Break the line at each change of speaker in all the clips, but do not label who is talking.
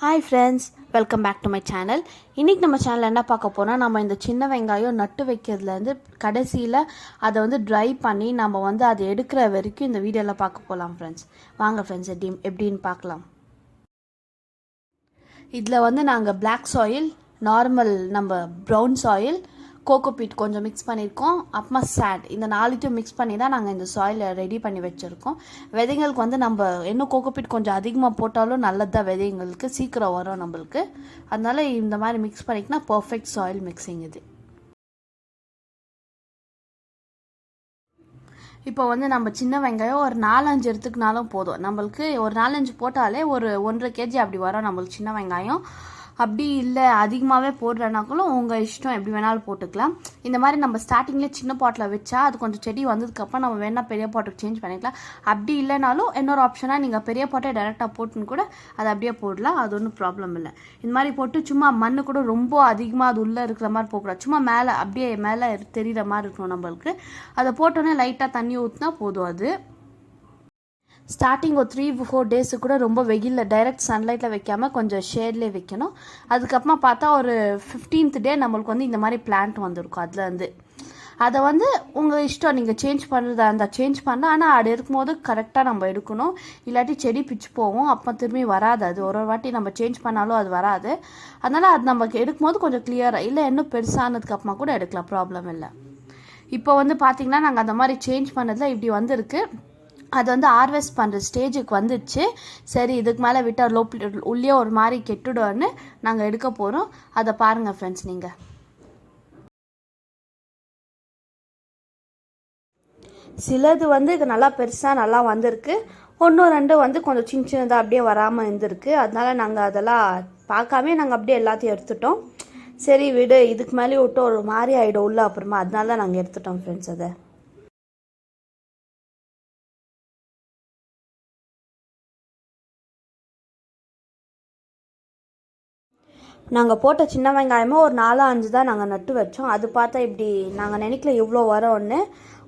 Hi friends, welcome back to my channel. இன்றைக்கி நம்ம channel என்ன பார்க்க போனால், நம்ம இந்த சின்ன வெங்காயம் நட்டு வைக்கிறதுலேருந்து கடைசியில் அதை ட்ரை பண்ணி நம்ம அதை எடுக்கிற வரைக்கும் இந்த வீடியோவில் பார்க்க போகலாம் ஃப்ரெண்ட்ஸ். வாங்க ஃப்ரெண்ட்ஸ், எப்படின்னு பார்க்கலாம். இதில் நாங்கள் பிளாக் சாயில், நார்மல் நம்ம ப்ரௌன் சாயில், கோகோபீட் கொஞ்சம் மிக்ஸ் பண்ணியிருக்கோம், அப்புறமா சாட், இந்த நாலுத்தையும் மிக்ஸ் பண்ணி தான் நாங்கள் இந்த சாயிலை ரெடி பண்ணி வச்சுருக்கோம். விதைங்களுக்கு நம்ம இன்னும் கோகோபீட் கொஞ்சம் அதிகமாக போட்டாலும் நல்லது தான், விதைங்களுக்கு சீக்கிரம் வரும் நம்மளுக்கு. அதனால் இந்த மாதிரி மிக்ஸ் பண்ணிக்கினா பர்ஃபெக்ட் சாயில் மிக்சிங் இது. இப்போ நம்ம சின்ன வெங்காயம் ஒரு 4-5 எடுத்துக்கினாலும் போதும். நம்மளுக்கு ஒரு 4-5 போட்டாலே ஒரு 1.5 kg அப்படி வரும் நம்மளுக்கு சின்ன வெங்காயம். அப்படி இல்லை அதிகமாகவே போடுறனாக்களும் உங்கள் இஷ்டம், எப்படி வேணாலும் போட்டுக்கலாம். இந்த மாதிரி நம்ம ஸ்டார்டிங்லேயே சின்ன பாட்டில் வச்சா அது கொஞ்சம் செடி வந்ததுக்கப்புறம் நம்ம வேணால் பெரிய பாட்டுக்கு சேஞ்ச் பண்ணிக்கலாம். அப்படி இல்லைனாலும் இன்னொரு ஆப்ஷனாக நீங்கள் பெரிய பாட்டை டைரெக்டாக போட்டுன்னு கூட அதை அப்படியே போடலாம், அது ஒன்றும் ப்ராப்ளம் இல்லை. இந்த மாதிரி போட்டு சும்மா மண் கூட ரொம்ப அதிகமாக அது உள்ளே இருக்கிற மாதிரி போகக்கூடாது, சும்மா மேலே அப்படியே மேலே தெரிகிற மாதிரி இருக்கணும் நம்மளுக்கு. அதை போட்டோன்னே லைட்டாக தண்ணி ஊற்றினா போதும். அது ஸ்டார்டிங் ஒரு 3-4 டேஸு கூட ரொம்ப வெயிலில் டைரக்ட் சன்லைட்டில் வைக்காமல் கொஞ்சம் ஷேட்லேயே வைக்கணும். அதுக்கப்புறமா பார்த்தா ஒரு 15th டே நம்மளுக்கு இந்த மாதிரி பிளான்ட் வந்திருக்கும். அதுலேருந்து அதை உங்கள் இஷ்டம், நீங்கள் சேஞ்ச் பண்ணுறதா இருந்தால் சேஞ்ச் பண்ணலாம். ஆனால் அது இருக்கும்போது கரெக்டாக நம்ம எடுக்கணும், இல்லாட்டி செடி பிச்சு போவோம், அப்போ திரும்பி வராது. அது ஒரு வாட்டி நம்ம சேஞ்ச் பண்ணாலும் அது வராது. அதனால் அது நமக்கு எடுக்கும்போது கொஞ்சம் கிளியராக, இல்லை இன்னும் பெருசானதுக்கு அப்புறமா கூட எடுக்கலாம், ப்ராப்ளம் இல்லை. இப்போ பார்த்திங்கன்னா நாங்கள் அந்த மாதிரி சேஞ்ச் பண்ணதில் இப்படி வந்திருக்கு. அது ஹார்வெஸ்ட் பண்ணுற ஸ்டேஜுக்கு வந்துடுச்சு. சரி, இதுக்கு மேலே விட்டால் உள்ளே ஒரு மாதிரி கெட்டுடுன்னு நாங்கள் எடுக்க போகிறோம். அதை பாருங்கள் ஃப்ரெண்ட்ஸ். நீங்கள் சிலது இது நல்லா பெருசாக நல்லா வந்திருக்கு, 1-2 கொஞ்சம் சின்னதாக அப்படியே வராமல் இருந்திருக்கு. அதனால் நாங்கள் அதெல்லாம் பார்க்காமே நாங்கள் அப்படியே எல்லாத்தையும் எடுத்துட்டோம். சரி விடு, இதுக்கு மேலே விட்டு ஒரு மாதிரி ஆகிடும் உள்ள அப்புறமா, அதனால தான் நாங்கள் எடுத்துட்டோம் ஃப்ரெண்ட்ஸ். அதை நாங்கள் போட்ட சின்ன வெங்காயமே ஒரு 4-5 தான் நாங்கள் நட்டு வச்சோம். அது பார்த்தா இப்படி நாங்கள் நினைக்கல இவ்வளோ வரோன்னு.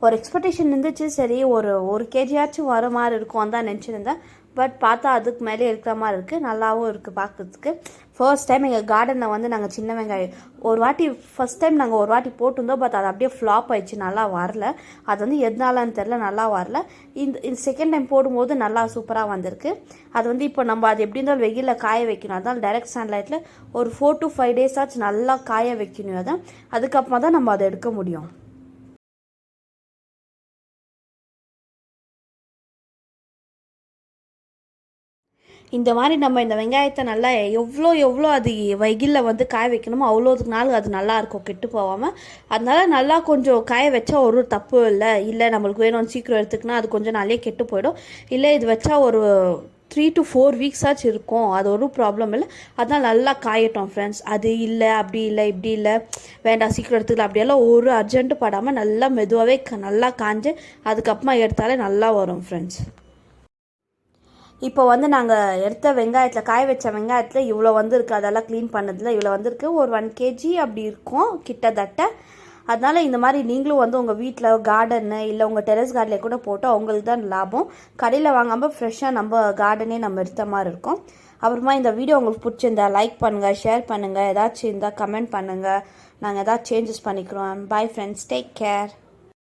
ஒரு எக்ஸ்பெக்டேஷன் இருந்துச்சு, சரி ஒரு கேஜியாச்சும் வர மாதிரி இருக்கும் தான் நினச்சிருந்தேன். பட் பார்த்தா அதுக்கு மேலே இருக்கிற மாதிரி இருக்குது, நல்லாவும் இருக்குது பார்க்குறதுக்கு. ஃபர்ஸ்ட் டைம் எங்கள் கார்டனில் நாங்கள் சின்ன வெங்காயம் ஃபர்ஸ்ட் டைம் நாங்கள் ஒரு வாட்டி போட்டிருந்தோம். பட் அது அப்படியே ஃப்ளாப் ஆயிடுச்சு, நல்லா வரல. அது எதனாலன்னு தெரில, நல்லா வரல. இந்த செகண்ட் டைம் போடும்போது நல்லா சூப்பராக வந்திருக்கு. அது இப்போ நம்ம அது எப்படி இருந்தாலும் வெயிலில் காய வைக்கணும். அதனால் டைரக்ட் சன்லைட்டில் ஒரு 4 to 5 days ஆச்சு நல்லா காய வைக்கணும். அதுக்கப்புறமா தான் நம்ம அதை எடுக்க முடியும். இந்த மாதிரி நம்ம இந்த வெங்காயத்தை நல்லா எவ்வளோ அது வெயிலில் காய வைக்கணுமோ அவ்வளோதுக்கு நாள் அது நல்லாயிருக்கும், கெட்டு போகாமல். அதனால் நல்லா கொஞ்சம் காய வச்சா ஒரு தப்பு இல்லை நம்மளுக்கு வேணும்னு சீக்கிரம் எடுத்துக்கினா அது கொஞ்சம் நாளே கெட்டு போயிடும். இல்லை இது வச்சா ஒரு 3 to 4 weeks ஆச்சு இருக்கும், அது ஒரு ப்ராப்ளம் இல்லை. அதனால் நல்லா காயட்டும் ஃப்ரெண்ட்ஸ். அது இல்லை அப்படி இல்லை இப்படி இல்லை வேண்டாம் சீக்கிரம் எடுத்துக்கலாம் அப்படியெல்லாம் ஒரு அர்ஜென்ட்டு படாமல் நல்லா மெதுவாகவே நல்லா காஞ்சு அதுக்கப்புறமா எடுத்தாலே நல்லா வரும் ஃப்ரெண்ட்ஸ். இப்போ நாங்கள் எடுத்த வெங்காயத்தில், காய வச்ச வெங்காயத்தில் இவ்வளோ வந்திருக்கு. அதெல்லாம் க்ளீன் பண்ணதில் இவ்வளோ வந்திருக்கு. ஒரு 1 kg அப்படி இருக்கும் கிட்டத்தட்ட. அதனால் இந்த மாதிரி நீங்களும் உங்கள் வீட்டில் கார்டனு இல்லை உங்கள் டெரஸ் கார்டனில் கூட போட்டு அவங்களுக்கு தான் லாபம். கடையில் வாங்காமல் ஃப்ரெஷ்ஷாக நம்ம கார்டனே நம்ம எடுத்த மாதிரி இருக்கும். அப்புறமா இந்த வீடியோ உங்களுக்கு பிடிச்சிருந்தா லைக் பண்ணுங்கள், ஷேர் பண்ணுங்கள், ஏதாச்சும் இருந்தால் கமெண்ட் பண்ணுங்கள். நாங்கள் ஏதாச்சும் சேஞ்சஸ் பண்ணிக்கிறோம். Bye friends, take care.